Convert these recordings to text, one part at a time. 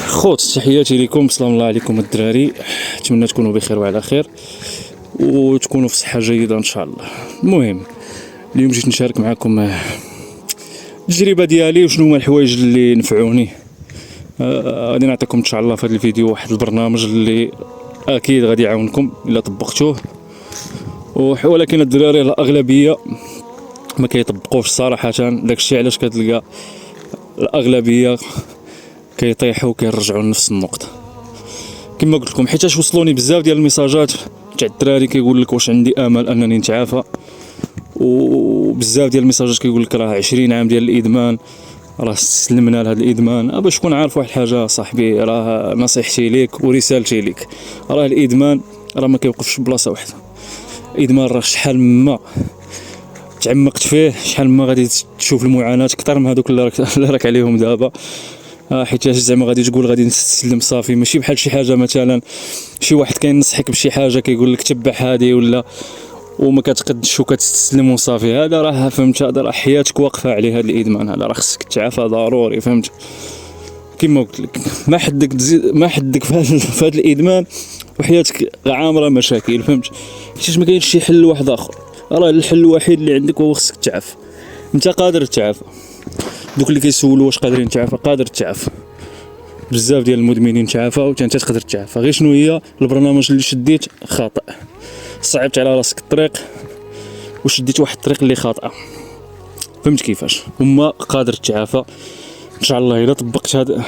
خوت تحياتي لكم، السلام الله عليكم الدراري. نتمنى تكونوا بخير وعلى خير وتكونوا في صحه جيده ان شاء الله. المهم اليوم جيت نشارك معكم التجربه ديالي وشنو هما الحوايج اللي نفعوني. غادي نعطيكم ان شاء الله في هذا الفيديو واحد البرنامج اللي اكيد غادي يعاونكم الا طبقتوه، ولكن الدراري الاغلبيه ما كيطبقوش صراحه. داكشي علاش كتلقى الاغلبيه كيطيحوا كيرجعوا لنفس النقطه كما قلت لكم، حيت وصلوني بزاف ديال الميساجات تاع الدراري كيقول لك واش عندي امل انني نتعافى، وبزاف ديال الميساجات كيقول لك راه 20 عام ديال الادمان، راه استسلمنا لهذا الادمان. باش تكون عارف واحد الحاجه صاحبي، راه نصيحتي ليك ورسالتي ليك، راه الادمان راه ما كيوقفش بلاصه واحده. الادمان راه شحال ما تعمقت فيه شحال ما غادي تشوف المعاناه اكثر من هذوك اللي راك عليهم دابا. حيت زعما غادي تقول غادي نستسلم صافي، ماشي بحال شي حاجه مثلا شي واحد كينصحك بشي حاجه كيقول لك تبع هذه ولا وما كتقدش وكتستسلم وصافي. هذا راه فهمت، هذا راه حياتك واقفه عليه. هذا الادمان هذا راه خصك تعافى ضروري، فهمت؟ كما قلت لك ما حدك في هذا الادمان وحياتك عامره مشاكل، فهمت؟ حيت ما كاينش شي حل واحد اخر، راه الحل الوحيد اللي عندك هو خصك تعافى. انت قادر تعافى، دوك اللي كيسولوا واش قادرين تعافى، قادر تعافى. بزاف ديال المدمنين تعافاو وانت تقدر تعافى. غير شنو هي البرنامج اللي شديت خاطئ، صعبت على راسك الطريق وشديت واحد الطريق اللي خاطئه، فهمت كيفاش؟ وما قادر تعافى ان شاء الله. الا طبقت هاد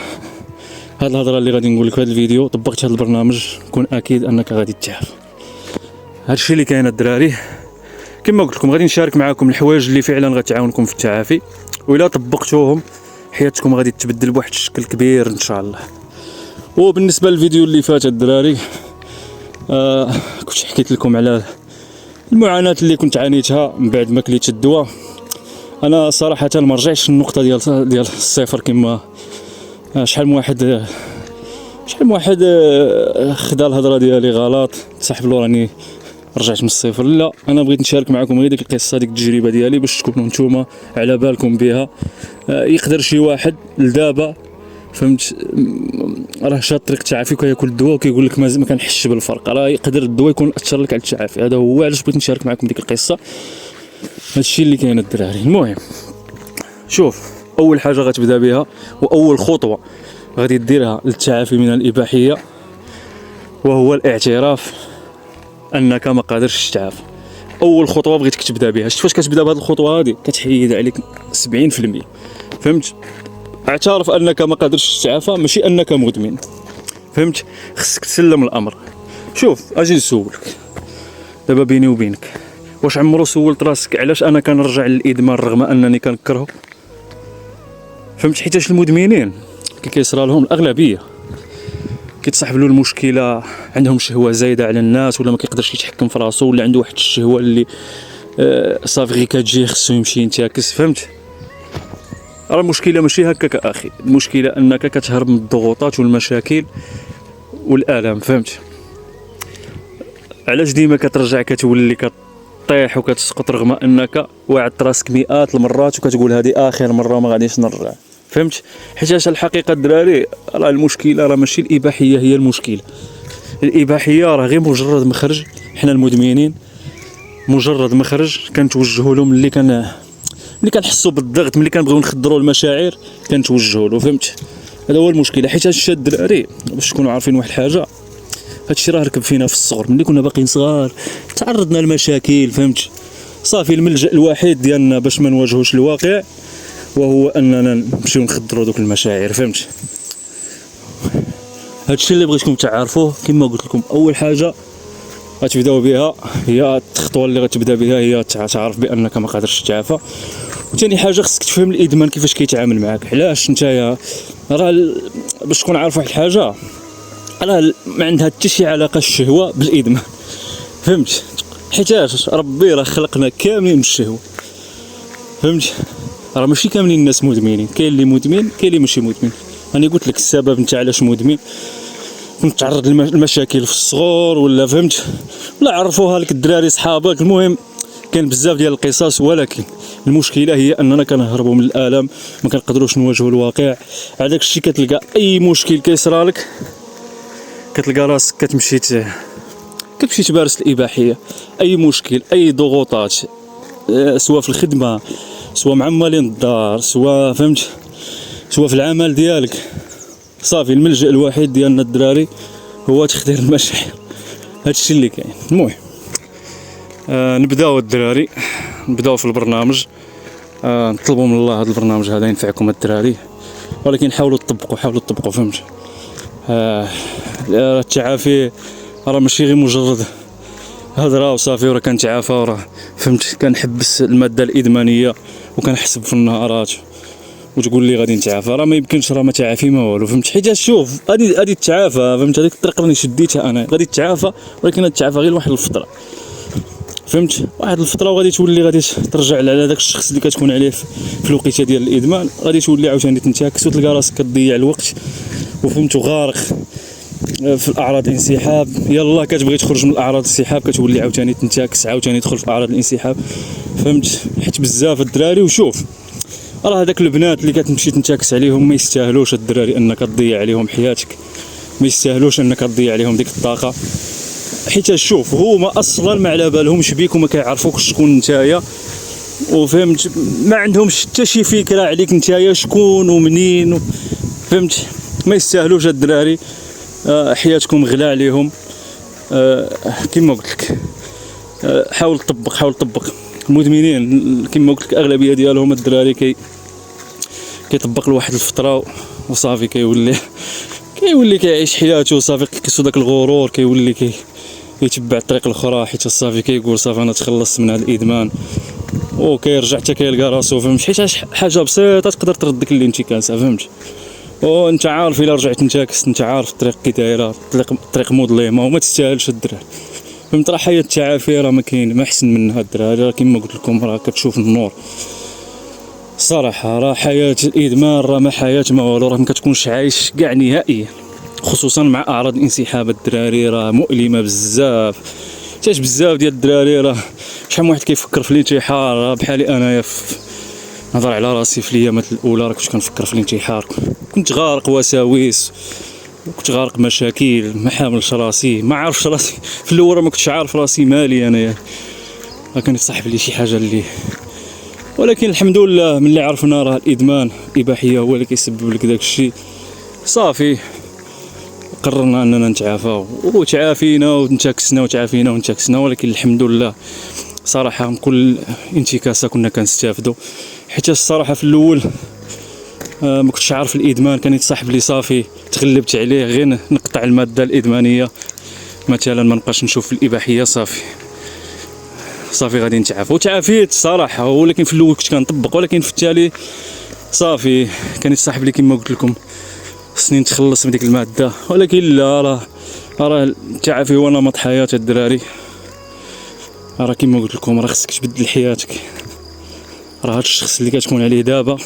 الهضره اللي غادي نقول لك في هذا الفيديو، طبقت هذا البرنامج، كون اكيد انك غادي تعافى. هادشي اللي كاين الدراري. كما قلت لكم غادي نشارك معكم الحوايج اللي فعلا غتعاونكم في التعافي، وإلا طبقتوهم حياتكم غادي تتبدل بواحد الشكل كبير ان شاء الله. وبالنسبه للفيديو اللي فات الدراري كنت حكيت لكم على المعاناه اللي كنت عانيتها من بعد ما كليت الدواء. انا صراحه ما رجعتش النقطه ديال الصفر كما شحال من واحد خدا الهضره ديالي غلط، صاحب له راني رجعت من الصفر. لا، انا بغيت نشارك معكم غير ديك القصه، ديك التجربه ديالي باش تكونوا نتوما على بالكم بها. يقدر شي واحد لدابا فهمت راه شاد طريق التعافي وكياكل الدواء وكيقول لك ما كنحسش بالفرق، راه يقدر الدواء يكون اثر لك على التعافي. هذا هو علاش بغيت نشارك معكم ديك القصه. هادشي اللي كاين الدراري. المهم شوف، اول حاجه غتبدا بها واول خطوه غادي ديرها للتعافي من الاباحيه وهو الاعتراف انك ما قادرش تعافى. اول خطوه بغيتك تبدا بها. شفت فاش كتبدا بهذه الخطوه هذه كتحيد عليك 70%، فهمت؟ اعترف انك ما قادرش تعافى، ماشي انك مدمن، فهمت؟ خصك تسلم الامر. شوف اجي نسولك دابا بيني وبينك، واش عمرو سولت راسك علاش انا كنرجع للادمان رغم انني كنكرهه؟ فهمت؟ حيتاش المدمنين كيصرى لهم الاغلبيه كيتصاحب له المشكله، عندهم شهوه زايده على الناس، ولا ما كيقدرش يتحكم في راسو، ولا عنده واحد الشهوه اللي صافي غير كتجي خصو يمشي ينتكس، فهمت؟ راه المشكله ماشي هكاك اخي، المشكله انك كتهرب من الضغوطات والمشاكل والالم، فهمت؟ علاش ديما كترجع كتولي كطيح وكتسقط رغم انك وعدت راسك مئات المرات وكتقول هذه اخر مره وما غاديش نرجع، فهمت؟ حيت الحقيقه الدراري راه المشكله راه ماشي الاباحيه هي المشكله. الاباحيه راه غير مجرد مخرج، حنا المدمنين مجرد مخرج كنتوجهوا له ملي كنحسوا بالضغط، ملي كنبغيو نخدروا المشاعر كنتوجهوا له، فهمت؟ هذا هو المشكله. حيت هادشي الدراري باش تكونوا عارفين واحد الحاجه، هادشي راه ركب فينا في الصغر، ملي كنا باقيين صغار تعرضنا لمشاكل، فهمت؟ صافي الملجأ الوحيد ديالنا باش ما نواجهوش الواقع وهو اننا نمشيو نخدروا دوك المشاعر، فهمت؟ هادشي اللي بغيتكم تعرفوه. كما قلت لكم اول حاجه غتبداو بها هي الخطوه اللي غتبدا بها هي تعرف بانك ما قادرش تعافى. وثاني حاجه خصك تفهم الادمان كيفاش كيتعامل معاك. علاش نتايا راه باش تكون عارف واحد الحاجه، راه ما عندها حتى شي علاقه الشهوه بالادمان، فهمت؟ حيتاش ربي راه خلقنا كاملين من الشهوه، فهمت؟ راه ماشي كاملين الناس مدمنين، كاين اللي مدمن كاين اللي ماشي مدمن. انا قلت لك السبب نتاع علاش مدمن، كنت تعرض للمشاكل في الصغر ولا، فهمت؟ ولا عرفوها لك الدراري صحابك. المهم كاين بزاف ديال القصص، ولكن المشكله هي اننا كنهربوا من الالم، ما كنقدروش نواجهوا الواقع. على داك الشيء كتلقى اي مشكل كيصرالك كتلقى راسك كتمشي تمارس الاباحيه. اي مشكل، اي ضغوطات، سواء في الخدمه، سواء مع مالين الدار، سواء فهمت، سواء في العمل ديالك، صافي الملجأ الوحيد ديالنا الدراري هو تخدير المشاعر. هادشي اللي كاين. المهم نبداو الدراري، نبداو في البرنامج. نطلبوا من الله هذا البرنامج هذا ينفعكم الدراري، ولكن حاولوا تطبقوا فهمت. التعافي راه ماشي غير مجرد هضره وصافي وراه كنتعافى وراه فهمت، كنحبس الماده الادمانيه وكنحسب في النهارات وتقول لي غادي نتعافى. راه ما يمكنش، راه ما تعافي ما والو فهمت. حيت شوف غادي تتعافى فهمت، هذيك الطريقه اللي شديتها انا غادي تتعافى، ولكن غادي تتعافى غير واحد الفتره فهمت، واحد الفتره، وغادي تولي غادي ترجع على داك الشخص اللي كتكون عليه في الوقيته ديال الادمان، غادي تولي عاوتاني تنتكس وتلقى راسك كتضيع الوقت وفهمت وغارق في الاعراض الانسحاب. يلا كتبغي تخرج من الاعراض الانسحاب كتولي عاوتاني تنتكس، عاوتاني تدخل في اعراض الانسحاب فهمت. حيت بزاف الدراري، وشوف راه هذاك البنات اللي كتمشي تنتكس عليهم ما يستاهلوش الدراري انك تضيع عليهم حياتك، ما يستاهلوش انك تضيع عليهم ديك الطاقه. حيت شوف هما اصلا ما على بالهمش بيك وما كيعرفوكش شكون نتايا وفهمت، ما عندهمش حتى شي فكره عليك نتايا شكون ومنين فهمت. ما يستاهلوش الدراري، حياتكم غلا عليهم. كما قلت لك حاول تطبق. المدمنين كما قلت لك اغلبيه ديالهم الدراري كيطبق لواحد الفتره وصافي كيولي كيعيش حياته وصافي كيسو داك الغرور، كيولي يتبع الطريق الاخرى حيت صافي كيقول صافي انا تخلصت من هذا الادمان، وكيرجع حتى كيلقى راسو فهمت. حيت حاجه بسيطه تقدر تردك الانتكاسه فهمت. وانت عارف الا رجعت نتاكس انت عارف الطريق كي دايره، الطريق مظلمه وما تستاهلش الدراري فهمت. راه حياه التعافي راه ما كاين ما احسن منها الدراري، راه كما قلت لكم راه كتشوف النور صراحه. راه حياه الادمان راه ما حياه ما والو، راه ما كتكونش عايش كاع نهائيا، خصوصا مع اعراض الانسحاب الدراري راه مؤلمه بزاف. حتى بزاف ديال الدراري راه شحال من واحد كيفكر في الانتحار، بحالي انايا نهضر على راسي في الايامات الاولى راه كنت كنفكر في الانتحار، كنت غارق وساوس وكنت غارق مشاكل، ما حاملش راسي، ما عارفش راسي في الاول، ما كنتش عارف راسي مالي انايا، كان يصاحب لي شي حاجه اللي، ولكن الحمد لله ملي عرفنا راه الادمان الاباحيه هو اللي كيسبب لك داك الشيء صافي قررنا اننا نتعافى وتعافينا ونتكسنا. ولكن الحمد لله صراحه من كل انتكاسه كنا كنستافدوا. حيت الصراحه في الاول ما كنتش عارف الادمان، كان يتصاحب لي صافي تغلبت عليه غير نقطع الماده الادمانيه مثلا، ما نبقاش نشوف الاباحيه صافي غادي نتعافى. وتعافيت الصراحه، ولكن في الاول كنت كنطبق، ولكن في التالي صافي كان يتصاحب لي كما قلت لكم خصني نتخلص من ديك الماده. ولكن لا، راه التعافي هو نمط حياه الدراري، راه كما قلت لكم راه خصك تبدل حياتك. راه هاد الشخص اللي كتكون عليه دابا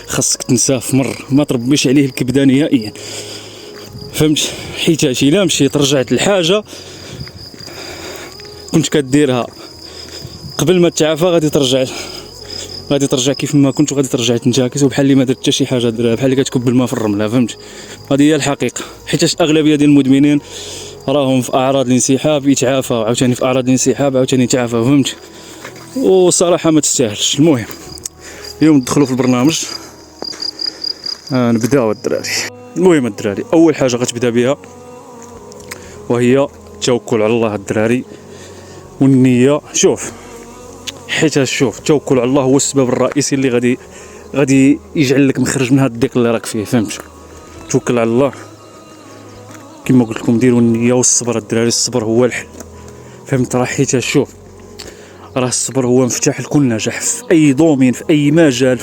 خاصك تنساه في مر، ما تربيش عليه الكبده نهائيا فهمت. حيت الا مشيت رجعت لحاجه كنت كديرها قبل ما تعافى غادي ترجع كيف ما كنت، وغادي ترجع تنتكس وبحال اللي ما درت حتى شي حاجه، بحال اللي كتكب الماء في الرمله فهمت. هذه هي الحقيقه. حيت اغلبيه ديال المدمنين راهم في اعراض الانسحاب يتعافى، عاوتاني في اعراض الانسحاب عاوتاني يتعافى فهمت، وصراحه ما تستاهلش. المهم اليوم ندخلوا في البرنامج، نبداو الدراري. المهم الدراري اول حاجه غتبدا بها وهي التوكل على الله الدراري والنيه. شوف حيت التوكل على الله هو السبب الرئيسي اللي غادي يجعل لك مخرج من هذا الضيق اللي راك فيه فهمت. توكل على الله كما قلت لكم، ديروا النيه والصبر الدراري، الصبر هو الحل فهمت. راه حيت راه الصبر هو مفتاح لكل نجاح في اي دومين، في اي مجال،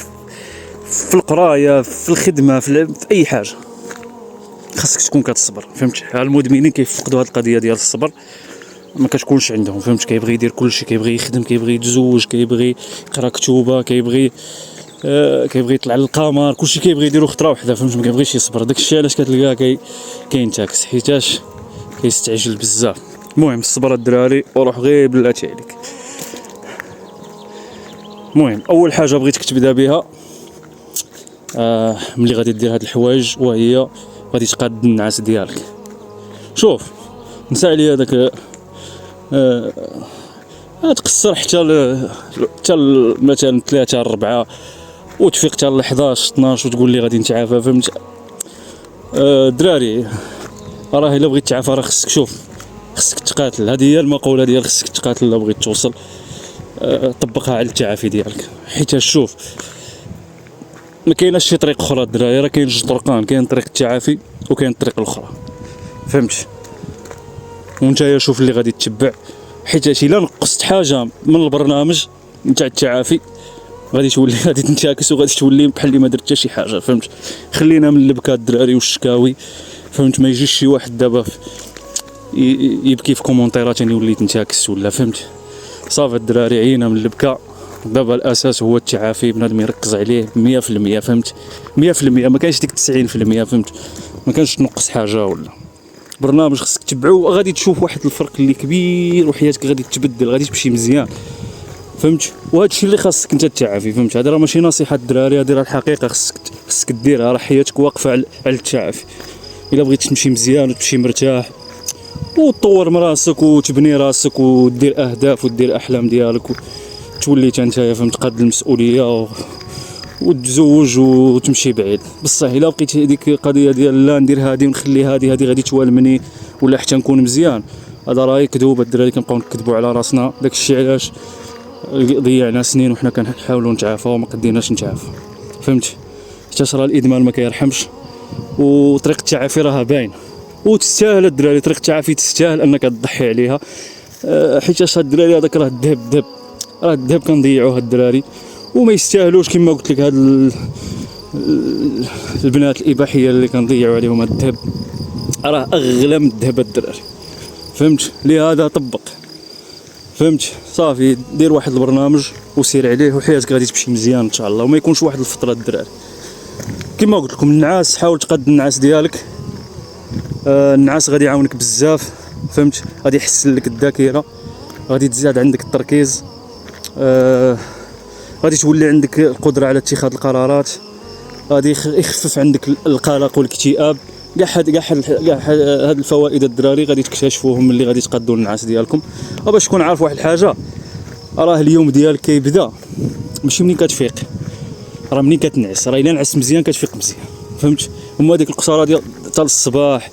في القرايه، في الخدمه، في اي حاجه خاصك تكون كتصبر فهمت. المدمنين كيفقدوا هذه القضيه ديال الصبر، ما كتكونش عندهم فهمت. كيبغي يدير كلشي، كيبغي يخدم، كيبغي يتزوج، كيبغي يقرا كتوبه، كيبغي يطلع للقمر، كلشي كيبغي يديرو خطره وحده فهمت. ما كيبغيش يصبر، داكشي علاش كتلقاه كينتكس حيتاش كيستعجل بزاف. المهم الصبر الدراري وروح غير بلاتي عليك. المهم اول حاجه بغيتك تبدا بها ملي غادي دير هاد الحوايج، وهي غادي تقاد النعاس ديالك. شوف نسى عليا داك تقصر حتى مثلا 3 4 وتفيق حتى ل 11 12 وتقول لي غادي نتعافى. فهمت الدراري؟ راه الا بغيت تعافى راه خصك تقاتل. هذه هي المقوله ديال خصك تقاتل الا بغيت توصل. طبقها على التعافي ديالك، حيت شوف ما كايناش شي طريق اخرى الدراري، راه كاين 2 طرقان، كاين طريق التعافي وكاين الطريق الاخرى. فهمت؟ وانت شوف اللي غادي تتبع، حيت الا نقصت حاجه من البرنامج نتاع التعافي غادي تنتعكس وغادي تولي بحال اللي ما درت حتى شي حاجه. فهمت؟ خلينا من البكاء الدراري والشكاوي. فهمت؟ ما يجيش شي واحد دابا يبكي في كومونتيرات اني وليت نتعكس ولا. فهمت؟ صافي الدراري عينا من البكاء. دابا الاساس هو التعافي، بنادم يركز عليه 100%. فهمت؟ 100%، ما كاينش ديك 90%. فهمت؟ ما كانش تنقص حاجه ولا برنامج خصك تتبعو، غادي تشوف واحد الفرق اللي كبير وحياتك غادي تتبدل، غادي تمشي مزيان. فهمت؟ وهذا الشيء اللي خاصك انت تتعافي. فهمت؟ هذا راه ماشي نصيحه الدراري، هذه راه الحقيقه خصك ديرها. راه حياتك واقفه على التعافي. الا بغيتي تمشي مزيان وتمشي مرتاح وتطور من راسك وتبني راسك ودير اهداف ودير احلام ديالك وتولي انت فهمت قاد المسؤوليه وتزوج وتمشي بعيد. بصح الا بقيت هذيك القضيه ديال لا ندير هذه ونخلي هذه غادي توالمني ولا حتى نكون مزيان، هذا راه يكذوب. الدراري كنبقاو نكذبوا على راسنا. داك الشيء علاش ضيعنا سنين وحنا كنحاولوا نتعافاو وما قديناش نتعافى. فهمت؟ حتى راه الادمان ما كيرحمش، وطريق التعافي راها باين وتستاهل الدراري. طريق التعافي تستاهل انك تضحي عليها، حيت هاد الدراري هذاك راه الذهب كنضيعوه الدراري وما يستاهلوش. كما قلت لك هاد البنات الاباحيه اللي كنضيعوا عليهم هاد الذهب راه اغلى من الذهب الدراري. فهمت؟ لهذا طبق. فهمت؟ صافي دير واحد البرنامج وسير عليه وحياتك غادي تمشي مزيان ان شاء الله، وما يكونش واحد الفتره الدراري. كما قلت لكم النعاس، حاول تقاد النعاس ديالك. النعاس غادي يعاونك بزاف. فهمت؟ غادي يحسن لك الذاكره، غادي تزاد عندك التركيز، غادي تولي عندك القدره على اتخاذ القرارات، غادي يخفف عندك القلق والاكتئاب. كاع هاد الفوائد الدراري غادي تكتشفوهم ملي غادي تقادوا النعاس ديالكم. باش تكون عارف واحد الحاجه، راه اليوم ديالك كيبدا ماشي منين كتفيق، راه منين كتنعس. راه الا نعس مزيان كتفيق مزيان. فهمت؟ هما ديك القصاره ديال حتى الصباح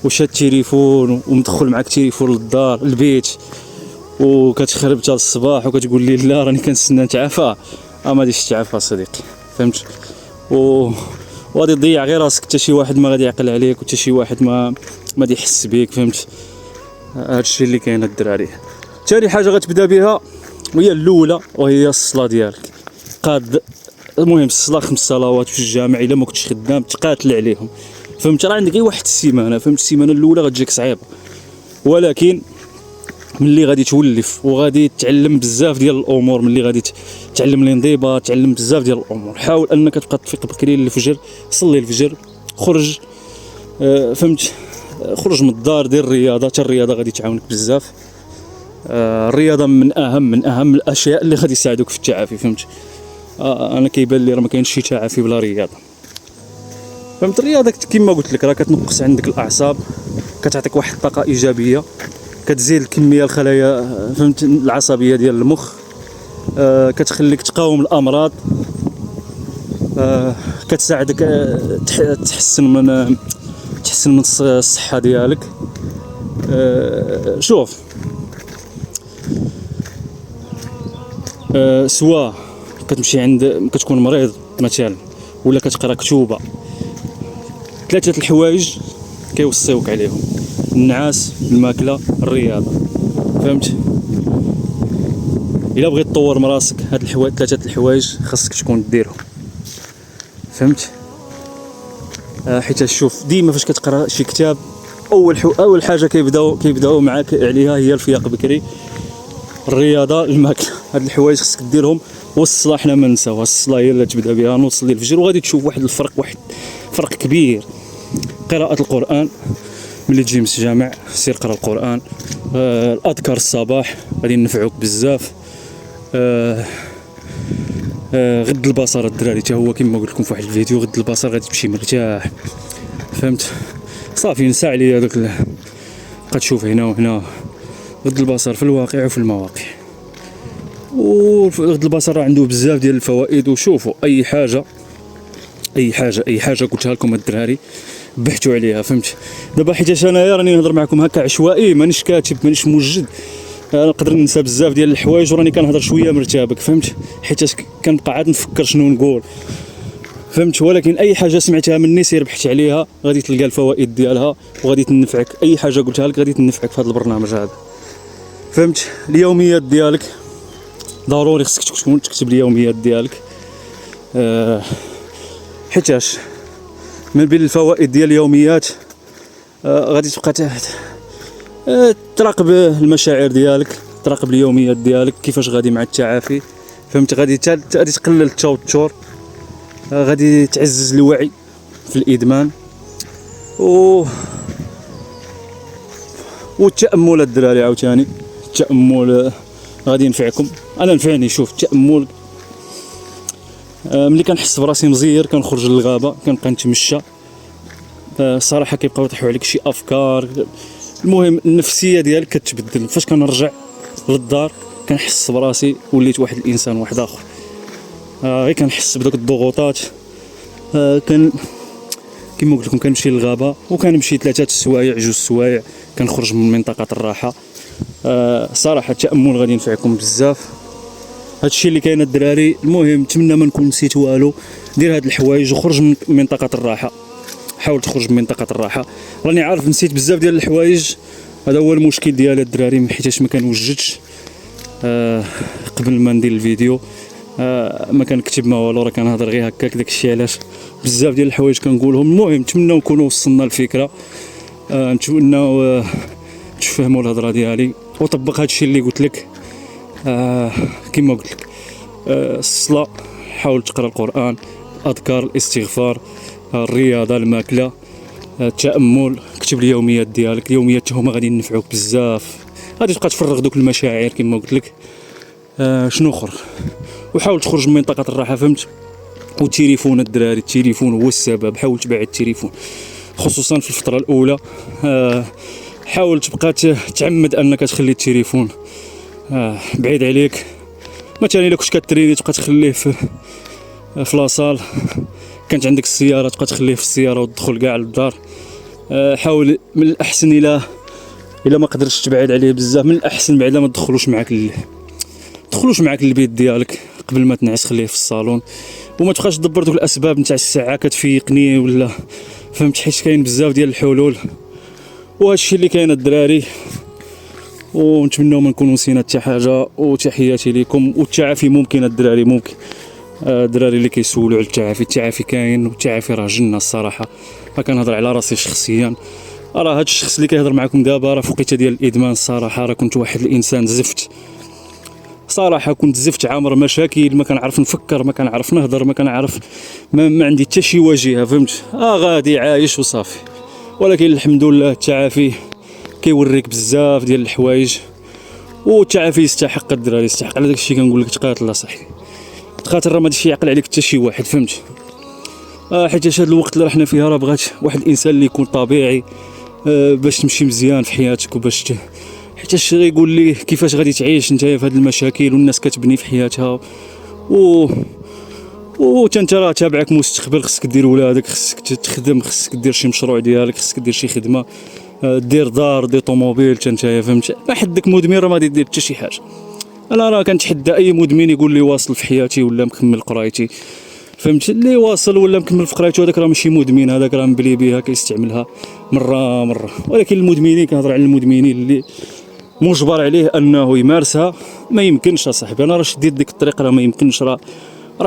وشاد التليفون ومدخل معاك التليفون للدار البيت وكتخرب حتى الصباح وكتقول لي لا راني كنستنى نتعافى، ما غاديش تتعافى صديقي. فهمت؟ وغادي تضيع غير راسك، حتى شي واحد ما غادي يعقل عليك وحتى شي واحد ما غادي يحس بيك. فهمت؟ هادشي اللي كاين الدراري. ثاني حاجه غتبدا بها وهي الاولى، وهي الصلاه ديالك. قاد المهم الصلاه 5 صلوات في الجامع الا ما كنتش خدام تقاتل عليهم. فهمت؟ راه عندك غير واحد السيمانه. فهمت؟ السيمانه الاولى غتجيك صعيبه، ولكن ملي غادي تولف وغادي تعلم بزاف ديال الامور، ملي غادي تعلم الانضباط، تعلم بزاف ديال الامور. حاول انك تبقى تفيق بكري للفجر، صلي الفجر، خرج. فهمت؟ خرج من الدار، دير الرياضه، حتى الرياضه غادي تعاونك بزاف. الرياضه من اهم الاشياء اللي غادي يساعدوك في التعافي. فهمت؟ انا كيبان لي راه ما كاينش شي تعافي بلا رياضه. فهمت؟ الرياضه كما قلت لك راه كتنقص عندك الاعصاب، كتعطيك واحد الطاقه ايجابيه، كتزيد الكميه الخلايا فهمت العصبيه ديال المخ، كتخليك تقاوم الامراض، كتساعدك تحسن من الصحه ديالك. شوف سواء كتمشي عند كتكون مريض مثلا ولا كتقرا كتوبه، 3 الحوايج كيوصيوك عليهم: النعاس، الماكله، الرياضه. فهمت؟ الا بغيت تطور من راسك هاد 3 الحوايج خاصك تكون ديرهم. فهمت؟ حيت شوف ديما فاش كتقرا شي كتاب اول حاجه كيبداو معاك عليها هي الفياق بكري، الرياضه، الماكله. هاد الحوايج خاصك ديرهم. والصلاه حنا ما نساوها، الصلاه هي اللي تبدا بها، نوصلي الفجر وغادي تشوف واحد فرق كبير. قراءه القران، ملي تجي من الجامع سير قرا القران. الاذكار الصباح غادي ينفعوك بزاف. غض البصر الدراري حتى هو كما قلت لكم في واحد الفيديو، غض البصر غادي تمشي مرتاح، فهمت؟ صافي نسى عليا داك تشوف هنا وهنا. غض البصر في الواقع وفي المواقع، وغض البصر راه عنده بزاف ديال الفوائد. وشوفوا اي حاجه قلتها لكم الدراري بحثوا عليها، فهمت؟ دابا حيت انايا راني نهضر معكم هكا عشوائي، مانيش كاتب مانيش موجد، نقدر ننسى بزاف ديال الحوايج وراني كنهضر شويه مرتبك، فهمت؟ حيت كنبقى عاد نفكر شنو نقول، فهمت؟ ولكن اي حاجه سمعتها مني سير بحث عليها، غادي تلقى الفوائد ديالها وغادي تنفعك. اي حاجه قلتها لك غادي تنفعك في هذا البرنامج هذا، فهمت؟ اليوميات ديالك ضروري خصك تكون تكتب اليوميات ديالك، حيتاش من بين الفوائد ديال اليوميات غادي تبقى تراقب المشاعر ديالك، تراقب اليوميات ديالك كيفاش غادي مع التعافي، فهمت؟ غادي تقلل التوتر، غادي تعزز الوعي في الادمان والتامل الدراري. عاوتاني التامل غادي ينفعكم، انا نفعني. شوف التامل ملي كنحس براسي مزير كنخرج للغابه كنبقى نتمشى، صراحه كيبقاو يطيحوا عليك شي افكار، المهم النفسيه ديالك كتبدل. فاش كنرجع للدار كنحس براسي وليت واحد الانسان واحد اخر، غير كنحس بدوك الضغوطات. كان كما قلت لكم كنمشي للغابه وكنمشي 3 سوايع 2 سوايع كنخرج من منطقه الراحه. صراحه التامل غادي ينفعكم بزاف. هادشي اللي كاين الدراري. المهم نتمنى ما نكون نسيت والو. دير هاد الحوايج وخرج من منطقه الراحه، حاول تخرج من منطقه الراحه. راني عارف نسيت بزاف ديال الحوايج، هذا هو المشكل ديال الدراري، حيتاش ما كنوجدش قبل ما ندير الفيديو، ما كنكتب ما والو، راه كنهضر غير هكاك. داكشي علاش بزاف ديال الحوايج كنقولهم. المهم نتمنى نكونوا وصلنا الفكره، نتمنى تفهموا الهضره ديالي وطبق هادشي اللي قلت لك. كما قلت لك الصلاه، حاول تقرا القران، اذكار، الاستغفار، الرياضه، الماكله، التامل، كتب اليوميات ديالك. اليوميات هما غادي ينفعوك بزاف، غادي تبقى تفرغ دوك المشاعر كما قلت لك. شنو اخر؟ وحاول تخرج من منطقه الراحه، فهمت؟ والتليفون الدراري، التليفون هو السبب. حاول تبعد التليفون خصوصا في الفتره الاولى. حاول تبقى تعمد انك تخلي التليفون بعيد عليك. مثلا الا كنت كتريني تبقى تخليه في لاصال، كانت عندك السياره تبقى تخليه في السياره وتدخل كاع للدار. حاول من الاحسن الا ما قدرتش تبعد عليه بزاف، من الاحسن بعدا ما تدخلوش معاك البيت ديالك قبل ما تنعس، خليه في الصالون. وما تبقاش تدبر دوك الاسباب نتاع الساعه كتفيقني ولا، فهمت؟ حيت كاين بزاف ديال الحلول. وهادشي اللي كاين الدراري، ونتمنوا ما نكونوا نسينا حتى حاجه. وتحياتي لكم. والتعافي ممكن الدراري، ممكن. الدراري اللي كيسولوا على التعافي كاين، والتعافي راه جنه الصراحه. كنهضر على راسي شخصيا، راه هاد الشخص اللي كيهضر معكم دابا راه فوقيته ديال الادمان الصراحه. راه كنت واحد الانسان زفت صراحه، كنت زفت عامر مشاكل، ما كنعرف نفكر، ما كنعرف نهضر، ما كنعرف، ما عندي حتى شي واجهه، فهمت؟ غادي عايش وصافي. ولكن الحمد لله التعافي كيوريك بزاف ديال الحوايج، والتعافي يستحق الدراري، يستحق. على داكشي كنقول لك تقاتل صاحبي، تقاتل، راه ماشي يعقل عليك حتى شي واحد، فهمت؟ حيت هاد الوقت اللي رحنا فيها راه بغات واحد الانسان اللي يكون طبيعي باش تمشي مزيان في حياتك، وباش حيتاش غيقول لي كيفاش غادي تعيش نتايا في هاد المشاكل والناس كتبني في حياتها. انت راه تابعك مستقبل، خصك دير ولادك، خصك تخدم، خصك دير شي مشروع ديالك، خصك دير شي خدمه، دير دار، دير طوموبيل، نتايا فهمت؟ ما حدك مدمن راه ما غادي دير حتى شي حاجه. انا راه كنتحدى اي مدمن يقول لي واصل في حياتي ولا مكمل قرايتي، فهمت؟ اللي واصل ولا مكمل في قرايته هذاك راه ماشي مدمن، هذاك راه مبلي بها كيستعملها مره. ولكن المدمنين، كنهضر على المدمنين اللي مجبر عليه انه يمارسها، ما يمكنش اصاحبي. انا راه شديت ديك الطريق، راه ما يمكنش. راه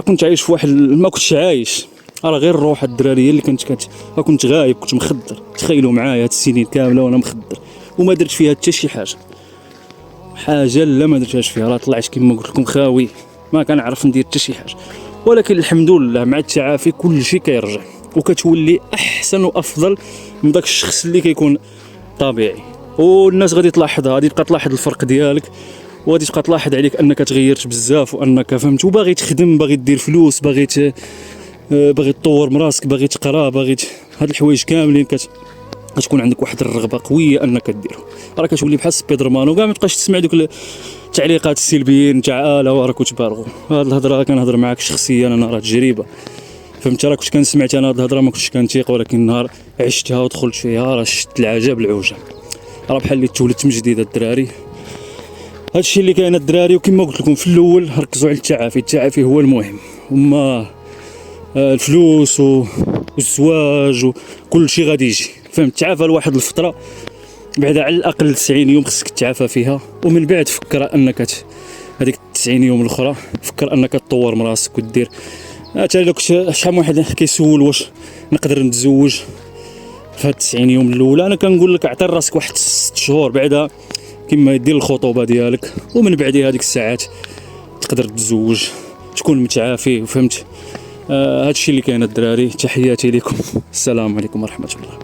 كنت عايش في واحد ما كنتش عايش، راه غير الروح الدراريه اللي كنت غايب، كنت مخدر. تخيلوا معايا هاد السنين كامله وانا مخدر وما درت فيها حتى شي حاجه لا ما درتهاش فيها. راه طلعت كما قلت لكم خاوي، ما كنعرف ندير حتى شي حاجه. ولكن الحمد لله مع التعافي كل شيء كيرجع، وكتولي احسن وافضل من داك الشخص اللي كيكون طبيعي. والناس غادي تلاحظها، غادي تبقى تلاحظ الفرق ديالك، وغادي تبقى تلاحظ عليك انك تغيرت بزاف، وانك فهمت وباغي تخدم، باغي دير فلوس، باغي تطور من راسك، باغي تقرا، هاد الحوايج كاملين كتكون عندك واحد الرغبه قويه انك ديرهم. راه كتولي بحال سبيدر مان، وكاع ما تبقاش تسمع دوك التعليقات السلبيين تاع لا وراكم تبالغوا. هاد الهضره كنهضر معاك شخصيا، انا راه تجربه فهمت. راه كنت كنسمعت انا هاد الهضره ما كنتش كنتيق، ولكن نهار عشتها ودخلت فيها راه شفت العجب العجب. راه بحال اللي تولدت من جديد الدراري. هادشي اللي كاين الدراري، وكما قلت لكم في الاول ركزوا على التعافي هو المهم، وما الفلوس والزواج وكل شيء غادي يجي فهمت. تعافى لواحد الفتره بعد على الاقل 90 يوم خصك تعافى فيها، ومن بعد فكر انك هذيك 90 يوم الاخرى فكر انك تطور من راسك ودير. حتى لو شحال من واحد كيسول واش نقدر نتزوج في هاد 90 يوم الاولى، انا كنقول لك اعطي راسك واحد 6 شهور بعدا كما يدير الخطوبه ديالك، ومن بعد هذيك الساعات تقدر تتزوج تكون متعافي وفهمت. هادشي اللي كاين الدراري. تحياتي لكم، السلام عليكم ورحمه الله.